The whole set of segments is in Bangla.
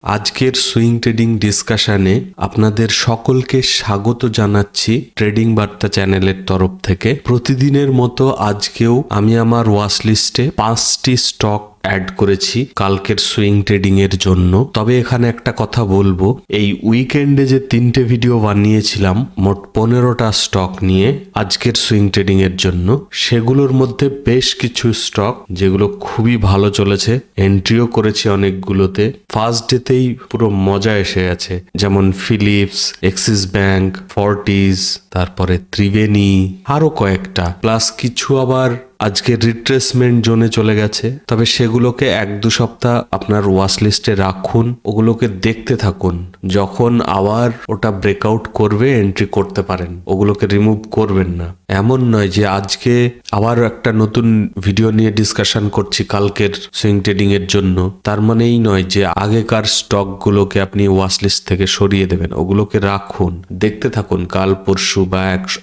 আজকের সুইং ট্রেডিং ডিসকাশনে আপনাদের সকলকে স্বাগত জানাচ্ছি ট্রেডিং বার্তা চ্যানেলের তরফ থেকে। প্রতিদিনের মতো আজকেও আমি আমার ওয়াচ লিস্টে 5টি স্টক অ্যাড করেছি কালকের সুইং ট্রেডিং এর জন্য। তবে এখানে একটা কথা বলবো, এই উইকেন্ডে যে 3টে ভিডিও বানিয়েছিলাম মোট 15টা স্টক নিয়ে আজকের সুইং ট্রেডিং এর জন্য, সেগুলোর মধ্যে বেশ কিছু স্টক যেগুলো খুবই ভালো চলেছে, এন্ট্রিও করেছি অনেকগুলোতে। ফার্স্ট ডেতেই পুরো মজা এসে গেছে, যেমন ফিলিপস, এক্সিস ব্যাংক, ফর্টিস, তারপরে ত্রিবেণী, আরো কয়েকটা, প্লাস কিছু আবার আজকে রিট্রেসমেন্ট জোনে চলে গেছে। তবে সেগুলোকে 1-2 সপ্তাহ আপনার ওয়াচ লিস্টে রাখুন, ওগুলোকে দেখতে থাকুন। যখন আবার ওটা ব্রেকআউট করবে এন্ট্রি করতে পারেন, ওগুলোকে রিমুভ করবেন না। এমন নয় যে আজকে আবার একটা নতুন ভিডিও নিয়ে ডিসকাশন করছি কালকের সুইং ট্রেডিং এর জন্য, তার মানেই নয় যে আগেকার স্টকগুলোকে আপনি ওয়াচ লিস্ট থেকে সরিয়ে দেবেন। ওগুলোকে রাখুন, দেখতে থাকুন, কাল পরশু বা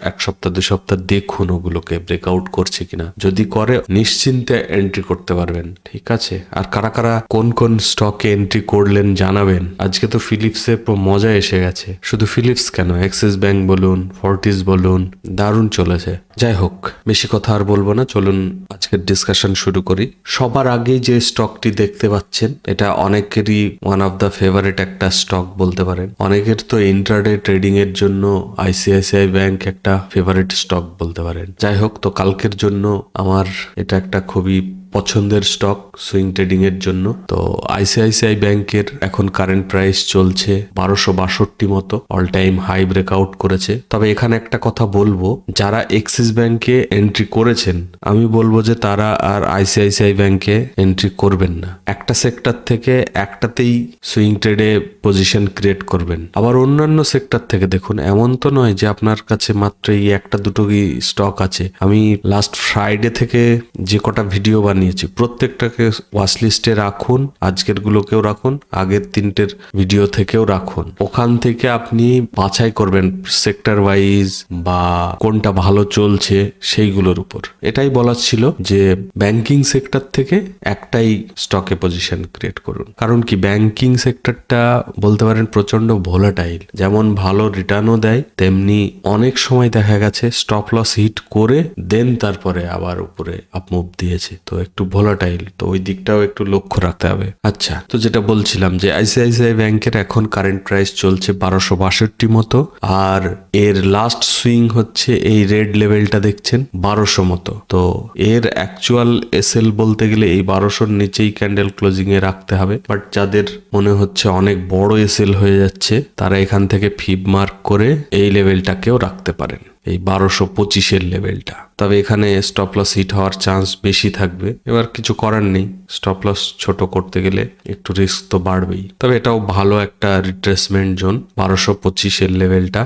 এক সপ্তাহ 2 সপ্তাহ দেখুন ওগুলোকে ব্রেকআউট করছে কিনা। যদি করে নিশ্চিন্তে এন্ট্রি করতে পারবেন, ঠিক আছে? আর কারা কারা কোন কোন স্টকে এন্ট্রি করলেন জানাবেন। আজকে তো ফিলিপসে মজা এসে গেছে। শুধু ফিলিপস কেন, এক্সিস ব্যাংক বলুন, ফর্টিস বলুন, দারুণ চলেছে। যাই হোক, বেশি কথা আর বলবো না, চলুন আজকের ডিসকাশন শুরু করি। সবার আগে যে স্টকটি দেখতে পাচ্ছেন, এটা অনেকেরই ওয়ান অফ দ্য ফেভারিট একটা স্টক বলতে পারেন। অনেকের তো ইন্ট্রাডে ট্রেডিং এর জন্য আইসিআইসিআই ব্যাংক একটা ফেভারিট স্টক বলতে পারেন। যাই হোক, তো কালকের জন্য আমার এটা একটা খুবই পছন্দের স্টক সুইং ট্রেডিং এর জন্য। তো আইসিআইসিআই ব্যাংকের এখন কারেন্ট প্রাইস চলছে 1262 মতো, অল টাইম হাই ব্রেকআউট করেছে। তবে এখানে একটা কথা বলবো, যারা এক্সিস ব্যাংকে এন্ট্রি করেছেন, আমি বলবো যে তারা আর আইসিআইসিআই ব্যাংকে এন্ট্রি করবেন না। একটা সেক্টর থেকে একটাতেই সুইং ট্রেডে পজিশন ক্রিয়েট করবেন। আবার অন্যান্য সেক্টর থেকে দেখুন, এমন তো নয় যে আপনার কাছে মাত্র এই একটা দুটো স্টক আছে। আমি লাস্ট ফ্রাইডে থেকে যে কটা ভিডিও বানিয়েছি প্রত্যেকটাকে ওয়াচ লিস্টে রাখুন, আজকের গুলোকেও রাখুন, আগের 3টের ভিডিও থেকেও রাখুন। ওখান থেকে আপনি বাছাই করবেন সেক্টর ওয়াইজ বা কোনটা ভালো চলছে সেইগুলোর উপর। এটাই বলার ছিল যে ব্যাংকিং সেক্টর থেকে একটাই স্টকে পজিশন ক্রিয়েট করুন। কারণ কি, ব্যাংকিং সেক্টরটা বলতে পারেন প্রচন্ড ভোলাটাইল। যেমন ভালো রিটার্নও দেয়, তেমনি অনেক সময় দেখা গেছে স্টপ লস হিট করে দেন তারপরে আবার উপরে আপমুভ দিয়েছে। তো একটু ভোলাটাইল, তো ওই দিকটাও একটু লক্ষ্য রাখতে হবে। আচ্ছা, তো যেটা বলছিলাম যে আইসিআইসিআই ব্যাংকের এখন কারেন্ট প্রাইস চলছে 1262 মতো, আর এর লাস্ট সুইং হচ্ছে এই রেড লেভেলটা দেখছেন 1200 মতো। তো এর অ্যাকচুয়াল এসএল বলতে গেলে এই 1200-র নিচেই ক্যান্ডেল ক্লোজিং এ রাখতে হবে। বাট যাদের মনে হচ্ছে অনেক বড় এসএল হয়ে যাচ্ছে, তারা এখান থেকে ফিব মার্ক করে এই লেভেলটাকেও রাখতে পারেন, এই 1225-এর লেভেলটা। তবে এখানে স্টপ লস হিট হওয়ার চান্স বেশি থাকবে। এবার কিছু করার নেই, স্টপ লস ছোট করতে গেলে একটু রিস্ক তো বাড়বেই। তবে এটাও ভালো একটা রিট্রেসমেন্ট জোন 1225-এর লেভেলটা।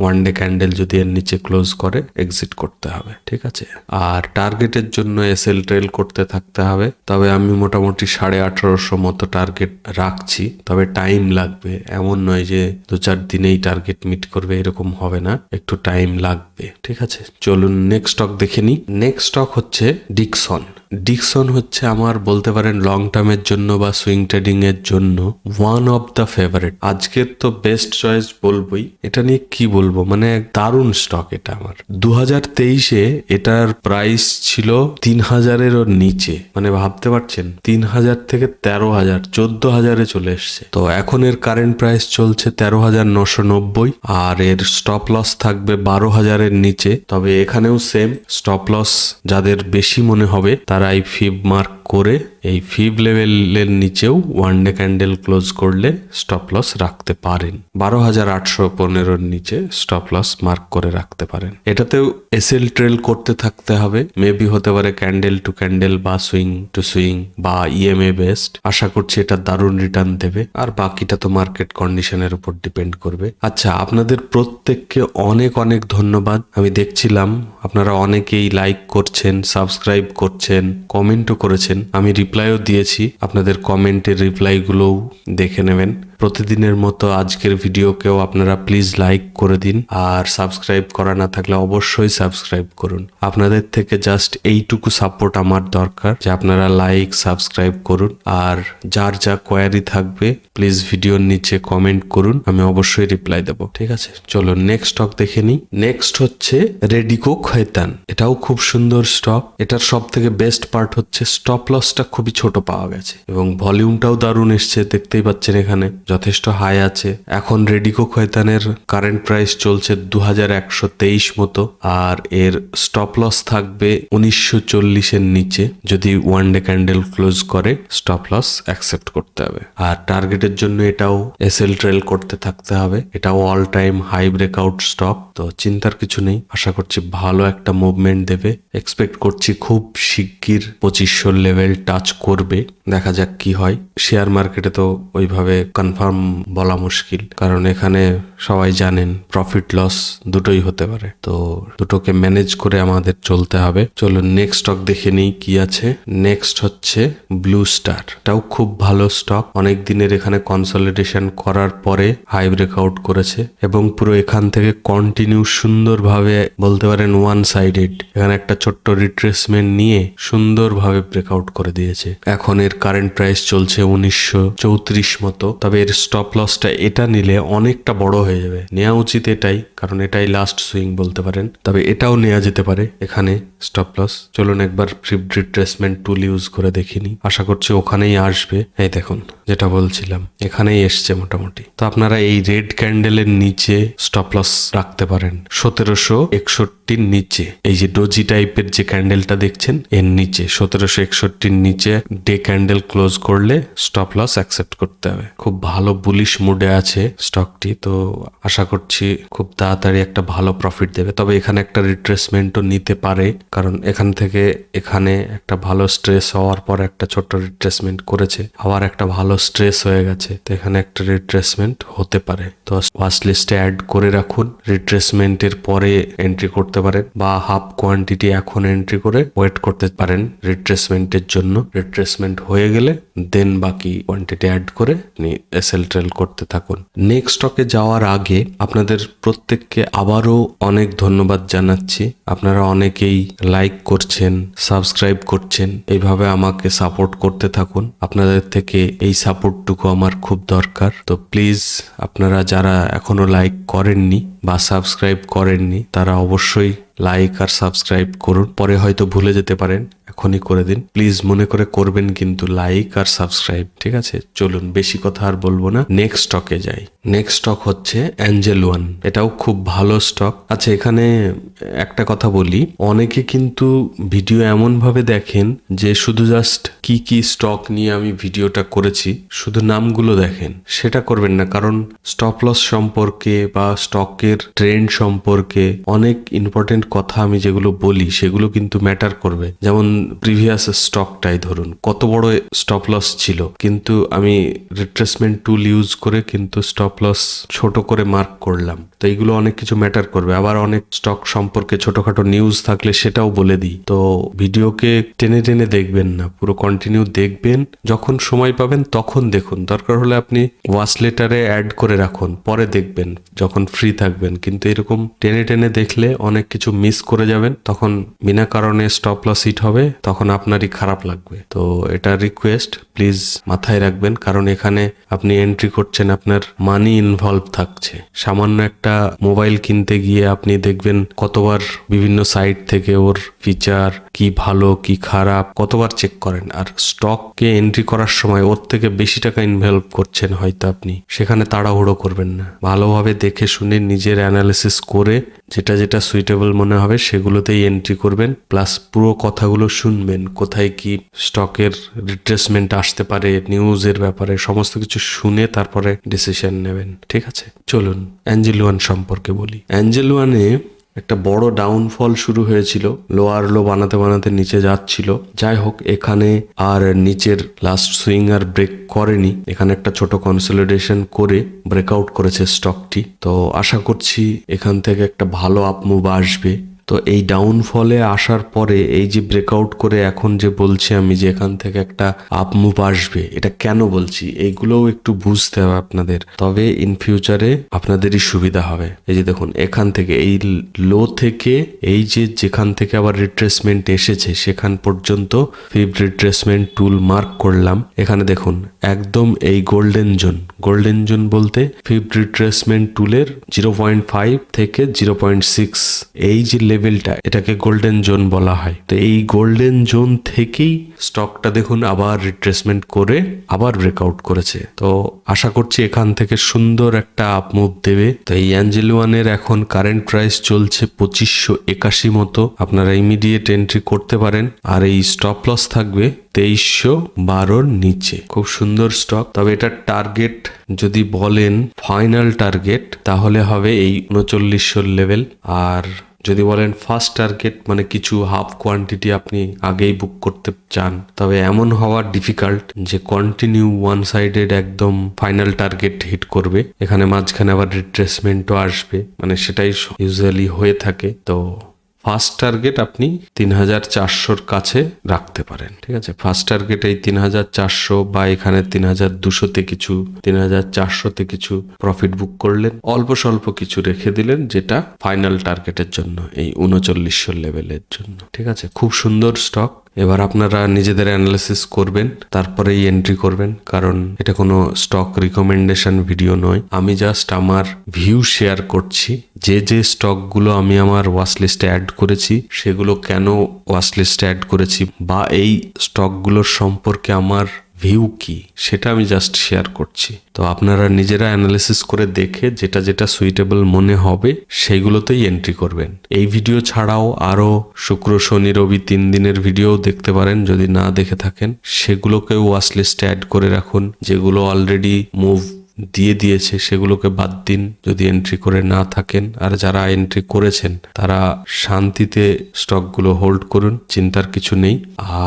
ওয়ান ডে ক্যান্ডেল যদি এর নিচে ক্লোজ করে এক্সিট করতে হবে, ঠিক আছে? আর টার্গেটের জন্য এসএল ট্রেল করতে থাকতে হবে। তবে আমি মোটামুটি 1850 মতো টার্গেট রাখছি। তবে টাইম লাগবে, এমন নয় যে 2-4 দিনেই টার্গেট মিট করবে, এরকম হবে না, একটু টাইম লাগবে, ঠিক আছে? চলুন নেক্সট স্টক দেখে নিই। নেক্সট স্টক হচ্ছে ডিকসন। ডিকসন হচ্ছে আমার বলতে পারেন লং টার্মের জন্য বা সুইং ট্রেডিং এর জন্য ওয়ান অফ দ্য ফেভারিট। আজকের তো বেস্ট চয়েস বলবোই। এটা নিয়ে কি বলবো, মানে দারুণ স্টক এটা আমার। 2023-এ এটার প্রাইস ছিল 3000-এর নিচে, মানে ভাবতে পারছেন 3000 থেকে 13000, 14000-এ চলে এসছে। তো এখন এর কারেন্ট প্রাইস চলছে 13990, আর এর স্টপ লস থাকবে 12000-এর নিচে। তবে এখানেও সেম স্টপ লস যাদের বেশি মনে হবে তারা এই ফিব মার্ক করে এই ফিব লেভেলের নিচেও ওয়ান ডে ক্যান্ডেল ক্লোজ করলে স্টপ লস রাখতে পারেন। 12815-এর নিচে স্টপ লস মার্ক করে রাখতে পারেন। এটাতেও এসএল ট্রেল করতে থাকতে হবে। মেবি হতে পারে ক্যান্ডেল টু ক্যান্ডেল বা সুইং টু সুইং বা ইএমএ বেস্ট। আশা করছি এটা দারুণ রিটার্ন দেবে, আর বাকিটা তো মার্কেট কন্ডিশনের উপর ডিপেন্ড করবে। আচ্ছা, আপনাদের প্রত্যেককে অনেক অনেক ধন্যবাদ। আমি দেখছিলাম আপনারা অনেকেই লাইক করছেন, সাবস্ক্রাইব করছেন, কমেন্টও করেছেন। আমি রিপ্লাইও দিয়েছি, আপনাদের কমেন্টের রিপ্লাইগুলোও দেখে নেবেন। প্রতিদিনের মতো আজকের ভিডিওকেও আপনারা প্লিজ লাইক করে দিন, আর সাবস্ক্রাইব করা না থাকলে অবশ্যই সাবস্ক্রাইব করুন। আপনাদের থেকে জাস্ট এইটুকু সাপোর্ট আমার দরকার যে আপনারা লাইক সাবস্ক্রাইব করুন, আর যার যা কোয়ারি থাকবে প্লিজ ভিডিওর নিচে কমেন্ট করুন, আমি অবশ্যই রিপ্লাই দেবো। ঠিক আছে, চলো নেক্সট স্টক দেখে নিই। নেক্সট হচ্ছে রেডিকো খৈতান। এটাও খুব সুন্দর স্টক। এটার সব থেকে বেস্ট পার্ট হচ্ছে স্টপ লসটা খুবই ছোট পাওয়া গেছে এবং ভলিউমটাও দারুণ এসছে, দেখতেই পাচ্ছেন এখানে যথেষ্ট হাই আছে। এখন রেডিকো খৈতানের কারেন্ট প্রাইস চলছে 2123 মতো, আর এর স্টপ লস থাকবে 1940-এর নিচে। যদি ওয়ান ডে ক্যান্ডেল ক্লোজ করে স্টপ লস অ্যাকসেপ্ট করতে হবে, আর টার্গেটের জন্য এটাও এসএল ট্রেল করতে থাকতে হবে। এটাও all time high breakout stock, তো চিন্তার কিছু নেই। আশা করছি ভালো একটা মুভমেন্ট দেবে। এক্সপেক্ট করছি খুব শিগগির 2500 লেভেল টাচ করবে। দেখা যাক কি হয়। শেয়ার মার্কেটে তো ওইভাবে কনফার্ম বলা মুশকিল, কারণ এখানে সবাই জানেন প্রফিট লস দুটোই হতে পারে, তো দুটোকে ম্যানেজ করে আমাদের চলতে হবে। চলো নেক্সট স্টক দেখে নিই কি আছে। নেক্সট হচ্ছে ব্লু স্টার। এটাও খুব ভালো স্টক। অনেক দিনের এখানে কনসলিডেশন করার পরে হাই ব্রেকআউট করেছে এবং পুরো এখান থেকে কন্টিনিউ সুন্দরভাবে বলতে পারেন ওয়ান সাইডেড এখানে একটা ছোট্ট রিট্রেসমেন্ট নিয়ে সুন্দরভাবে ব্রেকআউট করে দিয়েছে। এখন এর কারেন্ট প্রাইস চলছে 1934 মতো। তবে এর স্টপ লসটা এটা নিলে অনেকটা বড় হয়ে যাবে। নেওয়া উচিত এটাই, কারণ এটাই লাস্ট সুইং বলতে পারেন। তবে এটাও নেওয়া যেতে পারে এখানে স্টপ লস। চলুন একবার ফ্লিপ রিট্রেসমেন্ট টুল ইউজ করে দেখিনি। আশা করছি ওখানেই আসবে। এই দেখুন যেটা বলছিলাম, এখানেই এসছে মোটামুটি। তো আপনারা এই রেড ক্যান্ডেলের নিচে স্টপ লস রাখতে পারেন 1761-র নিচে। এই যে ডোজি টাইপের যে ক্যান্ডেলটা দেখছেন এর নিচে 1761-র নিচে ডে ক্যান্ডেল ক্লোজ করলে স্টপ লস অ্যাকসেপ্ট করতে হবে। খুব ভালো বুলিশ মুডে আছে স্টকটি, তো আশা করছি খুব তাড়াতাড়ি একটা ভালো প্রফিট দেবে। তবে এখানে একটা রিট্রেসমেন্টও নিতে পারে, কারণ এখান থেকে এখানে একটা ভালো স্ট্রেস হওয়ার পর একটা ছোট্ট রিট্রেসমেন্ট করেছে, আবার একটা ভালো স্ট্রেস হয়ে গেছে, তো এখানে একটা রিট্রেসমেন্ট হতে পারে। তো ওয়াচ লিস্টে অ্যাড করে রাখুন। রিট্রেসমেন্টের পরে এন্ট্রি করতে পারেন, বা হাফ কোয়ান্টিটি এখন এন্ট্রি করে ওয়েট করতে পারেন রিট্রেসমেন্টের জন্য। রিট্রেসমেন্ট হয়ে গেলে দেন বাকি কোয়ান্টিটি অ্যাড করে এসএল ট্রেল করতে থাকুন। নেক্সট স্টকে যাওয়ার আগে আপনাদের প্রত্যেককে আবারও অনেক ধন্যবাদ জানাচ্ছি। আপনারা অনেকেই লাইক করছেন, সাবস্ক্রাইব করছেন, এইভাবে আমাকে সাপোর্ট করতে থাকুন। আপনাদের থেকে এই সাপোর্টটুকু আমার খুব দরকার। তো প্লিজ আপনারা যারা এখনো লাইক করেননি বা সাবস্ক্রাইব করেননি তারা অবশ্যই লাইক আর সাবস্ক্রাইব করুন। পরে হয়তো ভুলে যেতে পারেন, এখনই করে দিন প্লিজ। মনে করে করবেন কিন্তু লাইক আর সাবস্ক্রাইব, ঠিক আছে? চলুন বেশি কথা আর বলবো না, নেক্সট স্টকে যাই। নেক্সট স্টক হচ্ছে অ্যাঞ্জেল ওয়ান। এটাও খুব ভালো স্টক। আচ্ছা, এখানে একটা কথা বলি, অনেকে কিন্তু ভিডিও এমন ভাবে দেখেন যে শুধু জাস্ট কি কি স্টক নিয়ে আমি ভিডিওটা করেছি শুধু নামগুলো দেখেন। সেটা করবেন না, কারণ স্টপ লস সম্পর্কে বা স্টকের ট্রেন্ড সম্পর্কে অনেক ইম্পর্টেন্ট কথা আমি যেগুলো বলি সেগুলো কিন্তু ম্যাটার করবে। যেমন প্রিভিয়াস স্টকটাই ধরুন, কত বড় স্টপ লস ছিল, কিন্তু আমি রিট্রেসমেন্ট টুল ইউজ করে কিন্তু স্টপ লস ছোট করে মার্ক করলাম। তো এইগুলো অনেক কিছু ম্যাটার করবে। আবার অনেক স্টক সম্পর্কে ছোটখাটো নিউজ থাকলে সেটাও বলে দিই। তো ভিডিওকে টেনে টেনে দেখবেন না, পুরো কন্টিনিউ দেখবেন। যখন সময় পাবেন তখন দেখুন, দরকার হলে আপনি ওয়াচ লেটারে অ্যাড করে রাখুন, পরে দেখবেন যখন ফ্রি থাকবেন। কিন্তু এরকম টেনে টেনে দেখলে অনেক কিছু মিস করে যাবেন, তখন বিনা কারণে স্টপ লস হিট হবে, তখন আপনারই খারাপ লাগবে। তো এটা রিকোয়েস্ট, প্লিজ মাথায় রাখবেন, কারণ এখানে আপনি এন্ট্রি করছেন, আপনার মানি ইনভলভ থাকছে। সামান্য একটা মোবাইল কিনতে গিয়ে আপনি দেখবেন কতবার বিভিন্ন সাইট থেকে ওর ফিচার কি ভালো কি খারাপ কতবার চেক করেন, আর স্টককে এন্ট্রি করার সময় ওর থেকে বেশি টাকা ইনভলভ করছেন হয়তো আপনি। সেখানে তাড়াহুড়ো করবেন না, ভালোভাবে দেখে শুনে নিজের অ্যানালিসিস করে যেটা যেটা সুইটেবল মনে হবে সেগুলোতেই এন্ট্রি করবেন। প্লাস পুরো কথাগুলো শুনবেন, কোথায় কি স্টকের রিট্রেসমেন্ট আসতে পারে, নিউজের ব্যাপারে সমস্ত কিছু শুনে তারপরে ডিসিশন নেবেন, ঠিক আছে? চলুন অ্যাঞ্জেল ওয়ান সম্পর্কে বলি। অ্যাঞ্জেল ওয়ানে একটা বড় ডাউনফল শুরু হয়েছিল, লোয়ার লো বানাতে বানাতে নিচে যাচ্ছিল। যাই হোক, এখানে আর নিচের লাস্ট সুইং আর ব্রেক করেনি, এখানে একটা ছোট কনসলিডেশন করে ব্রেকআউট করেছে স্টকটি। তো আশা করছি এখান থেকে একটা ভালো আপমুভ আসবে। তো এই ডাউনফলে আসার পরে এই যে ব্রেকআউট করে এখন যে বলছি আমি যে এখান থেকে একটা আপ মুভ আসবে, এটা কেন বলছি এইগুলোও একটু বুঝতে হবে আপনাদের, তবে ইন ফিউচারে আপনাদেরই সুবিধা হবে। এই যে দেখুন এখান থেকে এই লো থেকে এই যে যেখান থেকে আবার রিট্রেসমেন্ট এসেছে সেখান পর্যন্ত ফিফথ রিট্রেসমেন্ট টুল মার্ক করলাম। এখানে দেখুন একদম এই গোল্ডেন জোন বলতে ফিফথ রিট্রেসমেন্ট টুলের 0.5 থেকে 0.6 এই যে লেভেলটা, এটাকে গোল্ডেন জোন বলা হয়। তো এই গোল্ডেন জোন থেকেই স্টকটা দেখুন আবার রিট্রেসমেন্ট করে আবার ব্রেকআউট করেছে। তো আশা করছি এখান থেকে সুন্দর একটা আপ মুভ দেবে। তো এই অ্যাঞ্জেল ওয়ানের এখন কারেন্ট প্রাইস চলছে 2581 মতো, আপনারা ইমিডিয়েট এন্ট্রি করতে পারেন। আর এই স্টপ লস থাকবে 2312 নিচে। খুব সুন্দর স্টক, তবে এটা টার্গেট যদি বলেন ফাইনাল টার্গেট তাহলে হবে এই 3900 লেভেল। আর যদি বলেন ফার্স্ট টার্গেট মানে কিছু হাফ কোয়ান্টিটি আপনি আগেই বুক করতে চান, তবে এমন হওয়া ডিফিকাল্ট যে কন্টিনিউ ওয়ান সাইডেড একদম ফাইনাল টার্গেট হিট করবে। এখানে মাঝখানে আবার রিট্রেসমেন্টও আসবে, মানে সেটাই ইউজুয়ালি হয়ে থাকে। তো ফার্স্ট টার্গেট আপনি 3400 কাছে রাখতে পারেন, ঠিক আছে। ফার্স্ট টার্গেট এই 3400 বা এখানে 3200-তে কিছু 3400-তে কিছু প্রফিট বুক করলেন, অল্প স্বল্প কিছু রেখে দিলেন যেটা ফাইনাল টার্গেটের জন্য এই 3900 লেভেলের জন্য, ঠিক আছে। খুব সুন্দর স্টক। এবার আপনারা নিজেদের অ্যানালিসিস করবেন, তারপরেই এন্ট্রি করবেন, কারণ এটা কোনো স্টক রিকমেন্ডেশন ভিডিও নয়। আমি জাস্ট আমার ভিউ শেয়ার করছি, যে যে স্টকগুলো আমি আমার ওয়াচ লিস্টে অ্যাড করেছি সেগুলো কেন ওয়াচ লিস্টে অ্যাড করেছি বা এই স্টকগুলোর সম্পর্কে আমার ভিউ কি সেটা আমি জাস্ট শেয়ার করছি। তো আপনারা নিজেরা অ্যানালিসিস করে দেখে যেটা যেটা সুইটেবল মনে হবে সেইগুলোতেই এন্ট্রি করবেন। এই ভিডিও ছাড়াও আরও শুক্র শনি রবি 3 দিনের ভিডিও দেখতে পারেন, যদি না দেখে থাকেন সেগুলোকেও ওয়াচ লিস্টে অ্যাড করে রাখুন। যেগুলো অলরেডি মুভ দিয়েছে সেগুলোকে বাদ দিন যদি এন্ট্রি করে না থাকেন। আর যারা এন্ট্রি করেছেন তারা শান্তিতে স্টকগুলো হোল্ড করুন, চিন্তার কিছু নেই।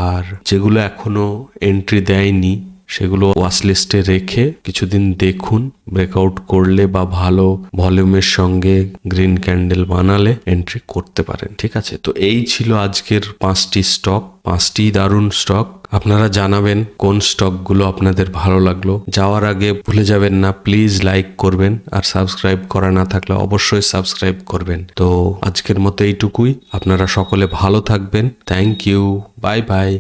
আর যেগুলো এখনো এন্ট্রি দেয়নি সেগুলো ওয়াচ লিস্টে রেখে কিছুদিন দেখুন, ব্রেকআউট করলে বা ভালো ভলিউমের সঙ্গে গ্রিন ক্যান্ডেল বানালে এন্ট্রি করতে পারেন, ঠিক আছে। তো এই ছিল আজকের 5টি স্টক, 5টি দারুণ স্টক। আপনারা জানাবেন কোন স্টকগুলো আপনাদের ভালো লাগলো। যাওয়ার আগে ভুলে যাবেন না প্লিজ লাইক করবেন, আর সাবস্ক্রাইব করা না থাকলে অবশ্যই সাবস্ক্রাইব করবেন। তো আজকের মতো এইটুকুই, আপনারা সকলে ভালো থাকবেন। Thank you, bye by.